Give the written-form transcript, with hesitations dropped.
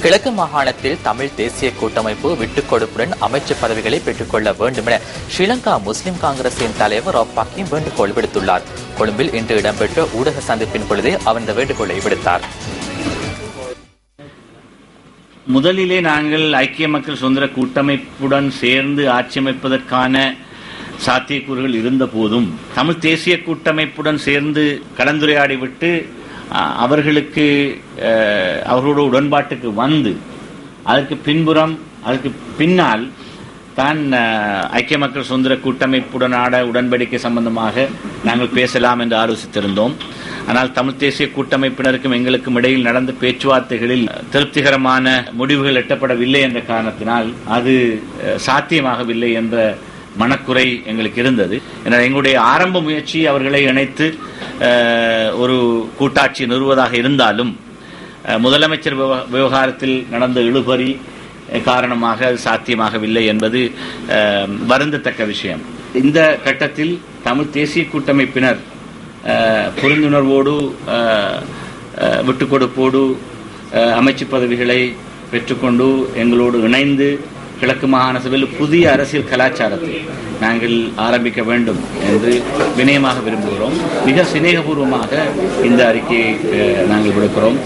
கிழக்கு மாகாணத்தில் தமிழ் தேசிய கூட்டமைப்பு விட்டுக் கொடுப்புடன் அமைச்சு பதவிகளை பெற்றுக் கொள்ள வேண்டும் என ஸ்ரீலங்கா முஸ்லிம் காங்கிரசின் தலைவர் ரப்பாக்கி வேண்டுகோள் விடுத்துள்ளார். கொழும்பில் இன்று இடம்பெற்ற ஊடக சந்திப்பின் பொழுதே அவர் இந்த வேண்டுகோளை விடுத்தார். முதலிலே நாங்கள் ஐக்கிய மக்கள் சுதந்திர கூட்டமைப்புடன் சேர்ந்து ஆட்சி அமைப்பதற்கான சாத்தியக்கூறுகள் இருந்த போதும் தமிழ் தேசிய கூட்டமைப்புடன் சேர்ந்து கலந்துரையாடிவிட்டு அவர்களோட உடன்பாட்டுக்கு வந்து அதற்கு பின்னால் தான் ஐக்கிய மக்கள் சுதந்திர கூட்டமைப்புடனான உடன்படிக்கை சம்பந்தமாக நாங்கள் பேசலாம் என்று ஆலோசித்திருந்தோம். ஆனால் தமிழ் தேசிய கூட்டமைப்பினருக்கும் எங்களுக்கும் இடையில் நடந்த பேச்சுவார்த்தைகளில் திருப்திகரமான முடிவுகள் எட்டப்படவில்லை என்ற காரணத்தினால் அது சாத்தியமாகவில்லை என்ற மனக்குறை எங்களுக்கு இருந்தது. எனவே எங்களுடைய ஆரம்ப முயற்சி அவர்களை இணைத்து ஒரு கூட்டாட்சி நிறுவுவதாக இருந்தாலும் முதலமைச்சர் விவகாரத்தில் நடந்த இழுபறி காரணமாக அது சாத்தியமாகவில்லை என்பது வருந்தத்தக்க விஷயம். இந்த கட்டத்தில் தமிழ் தேசிய கூட்டமைப்பினர் புரிந்துணர்வோடு விட்டுக் கொடுப்போடு அமைச்சு பதவிகளை பெற்றுக்கொண்டு எங்களோடு இணைந்து கிழக்கு மாகாண சபையில் புதிய அரசியல் கலாச்சாரத்தை நாங்கள் ஆரம்பிக்க வேண்டும் என்று வினயமாக விரும்புகிறோம். மிக சிநேகபூர்வமாக இந்த அறிக்கையை நாங்கள் விடுக்கிறோம்.